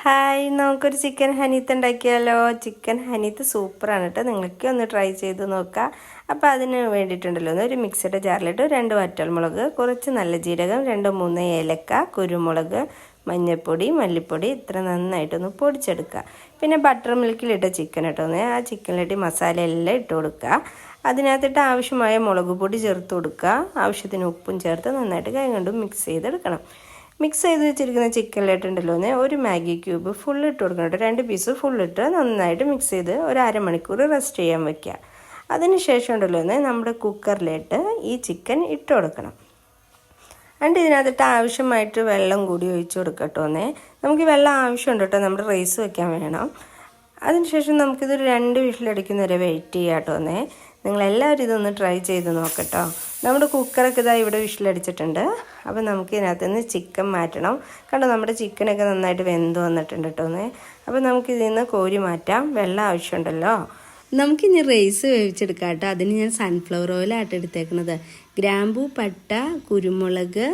Hi, നമുക്കൊരു chicken ഹനീത്ത് ഉണ്ടാക്കിയാലോ. Chicken ഹനീത്ത് സൂപ്പറാണ് കേട്ടോ. നിങ്ങൾക്ക് ഒന്ന് ട്രൈ ചെയ്ത് നോക്കാം. അപ്പോൾ അതിന് വേണ്ടിയിട്ടുണ്ടല്ലോ ഒരു മിക്സിയുടെ ജാറിലിട്ട് 2 വറ്റൽമുളക്, കുറച്ച് നല്ല ജീരകം, 2-3 ഏലക്ക, കുരുമുളക്, മഞ്ഞൾപ്പൊടി, മല്ലിപ്പൊടി ഇത്ര നന്നായിട്ടൊന്ന് പൊടിച്ചെടുക്കുക. പിന്നെ ബട്ടർ മിൽക്കിലിട്ട ചിക്കൻ ഇട്ടൊന്ന് ആ ചിക്കനിലിട്ട് മസാല എല്ലാം ഇട്ട് കൊടുക്കുക. അതിനകത്തിട്ട് ആവശ്യമായ മുളക് പൊടി ചേർത്ത് കൊടുക്കുക. ആവശ്യത്തിന് ഉപ്പും ചേർത്ത് നന്നായിട്ട് കൈ കൊണ്ടും മിക്സ് ചെയ്തെടുക്കണം. മിക്സ് ചെയ്ത് വെച്ചിരിക്കുന്ന ചിക്കനിലിട്ടുണ്ടല്ലോ ഒരു മാഗി ക്യൂബ് ഫുൾ ഇട്ട് കൊടുക്കണം കേട്ടോ. 2 പീസ് ഫുള്ളിട്ട് നന്നായിട്ട് മിക്സ് ചെയ്ത് ഒരു അരമണിക്കൂർ റെസ്റ്റ് ചെയ്യാൻ വയ്ക്കുക. അതിന് ശേഷം ഉണ്ടല്ലോ നമ്മുടെ കുക്കറിലിട്ട് ഈ ചിക്കൻ ഇട്ട് കൊടുക്കണം. എന്നിട്ട് ഇതിനകത്തിട്ട് ആവശ്യമായിട്ട് വെള്ളം കൂടി ഒഴിച്ച് കൊടുക്കട്ടോ. നമുക്ക് വെള്ളം ആവശ്യമുണ്ട് കേട്ടോ, നമ്മുടെ റൈസ് വയ്ക്കാൻ വേണം. അതിനുശേഷം നമുക്കിതൊരു 2 വിസിലടിക്കുന്നവരെ വെയിറ്റ് ചെയ്യാം കേട്ടോ. നിങ്ങളെല്ലാവരും ഇതൊന്ന് ട്രൈ ചെയ്ത് നോക്കട്ടോ. നമ്മുടെ കുക്കറൊക്കെ ഇതാ ഇവിടെ വിസിലടിച്ചിട്ടുണ്ട്. അപ്പോൾ നമുക്ക് ഇതിനകത്ത് നിന്ന് ചിക്കൻ മാറ്റണം. കണ്ടോ, നമ്മുടെ ചിക്കനൊക്കെ നന്നായിട്ട് വെന്ത് വന്നിട്ടുണ്ട് കേട്ടോ. അപ്പോൾ നമുക്കിതിൽ നിന്ന് കോരി മാറ്റാം. വെള്ളം ആവശ്യമുണ്ടല്ലോ. നമുക്കിനി റൈസ് വേവിച്ചെടുക്കാം കേട്ടോ. അതിന് ഞാൻ സൺഫ്ലവർ ഓയിലായിട്ട് എടുത്തേക്കുന്നത്. ഗ്രാമ്പൂ, പട്ട, കുരുമുളക്,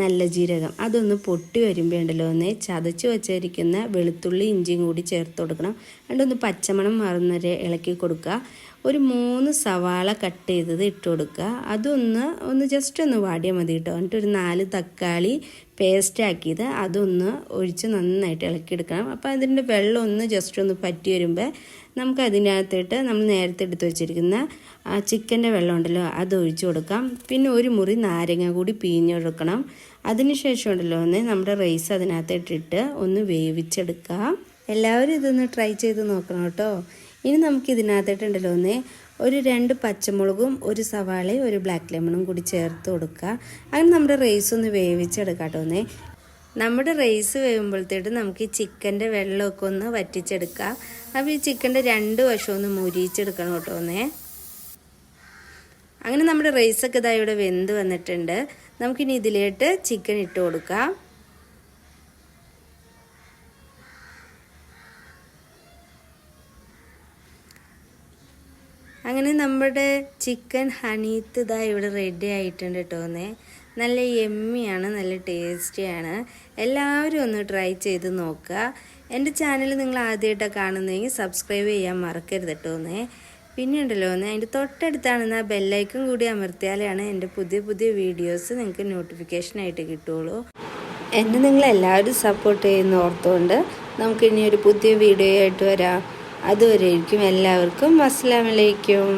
നല്ല ജീരകം അതൊന്ന് പൊട്ടി വരുമ്പോൾ ഉണ്ടല്ലോ ചതച്ച് വെച്ചിരിക്കുന്ന വെളുത്തുള്ളി, ഇഞ്ചിയും കൂടി ചേർത്ത് കൊടുക്കണം. എന്നിട്ടൊന്ന് പച്ചമണം മാറുന്നവരെ ഇളക്കി കൊടുക്കുക. ഒരു 3 സവാള കട്ട് ചെയ്തത് ഇട്ട് കൊടുക്കുക. അതൊന്ന് ജസ്റ്റ് ഒന്ന് വാടിയാൽ മതി കേട്ടോ. എന്നിട്ട് ഒരു 4 തക്കാളി പേസ്റ്റ് ആക്കിയത് അതൊന്ന് ഒഴിച്ച് നന്നായിട്ട് ഇളക്കിയെടുക്കണം. അപ്പോൾ അതിൻ്റെ വെള്ളം ഒന്ന് ജസ്റ്റ് ഒന്ന് പറ്റി വരുമ്പോൾ നമുക്ക് അതിനകത്തിട്ട് നമ്മൾ നേരത്തെ എടുത്ത് വെച്ചിരിക്കുന്ന ആ ചിക്കൻ്റെ വെള്ളം ഉണ്ടല്ലോ അത് ഒഴിച്ച് കൊടുക്കാം. പിന്നെ ഒരു മുറി നാരങ്ങ കൂടി പിഴിഞ്ഞെടുക്കണം. അതിനുശേഷം ഉണ്ടല്ലോ നമ്മുടെ റൈസ് അതിനകത്ത് ഇട്ടിട്ട് ഒന്ന് വേവിച്ചെടുക്കാം. എല്ലാവരും ഇതൊന്ന് ട്രൈ ചെയ്ത് നോക്കണം കേട്ടോ. ഇനി നമുക്ക് ഇതിനകത്തിട്ടുണ്ടല്ലോ ഒരു 2 പച്ചമുളകും, ഒരു സവാളയും, ഒരു ബ്ലാക്ക് ലെമണും കൂടി ചേർത്ത് കൊടുക്കുക. അങ്ങനെ നമ്മുടെ റൈസ് ഒന്ന് വേവിച്ചെടുക്കാം കേട്ടോ. നമ്മുടെ റൈസ് വേകുമ്പോഴത്തേട്ട് നമുക്ക് ഈ ചിക്കൻ്റെ വെള്ളമൊക്കെ ഒന്ന് വറ്റിച്ചെടുക്കാം. അപ്പോൾ ഈ ചിക്കൻ്റെ 2 വശം ഒന്ന് മുരിച്ചെടുക്കണം കേട്ടോ. അങ്ങനെ നമ്മുടെ റൈസൊക്കെ ഇതാ ഇവിടെ വെന്ത് വന്നിട്ടുണ്ട്. നമുക്കിനി ഇതിലേട്ട് ചിക്കൻ ഇട്ട് കൊടുക്കാം. അങ്ങനെ നമ്മുടെ ചിക്കൻ ഹനീത്ത് ഇതാ ഇവിടെ റെഡി ആയിട്ടുണ്ട് കേട്ടോ. നല്ല യമ്മിയാണ്, നല്ല ടേസ്റ്റിയാണ്. എല്ലാവരും ഒന്ന് ട്രൈ ചെയ്ത് നോക്കുക. എൻ്റെ ചാനൽ നിങ്ങൾ ആദ്യമായിട്ടാണ് കാണുന്നതെങ്കിൽ സബ്സ്ക്രൈബ് ചെയ്യാൻ മറക്കരുത് കേട്ടോ. പിന്നെ ഉണ്ടല്ലോ അതിൻ്റെ തൊട്ടടുത്താണെന്ന് ആ ബെല്ലൈക്കൺ കൂടി അമർത്തിയാലാണ് എൻ്റെ പുതിയ വീഡിയോസ് നിങ്ങൾക്ക് നോട്ടിഫിക്കേഷനായിട്ട് കിട്ടുള്ളൂ. എന്നെ നിങ്ങളെല്ലാവരും സപ്പോർട്ട് ചെയ്യുന്ന ഓർത്തുകൊണ്ട് നമുക്കിനി ഒരു പുതിയ വീഡിയോ ആയിട്ട് വരാം. അതുവരെയായിരിക്കും എല്ലാവർക്കും അസ്സലാമു അലൈക്കും.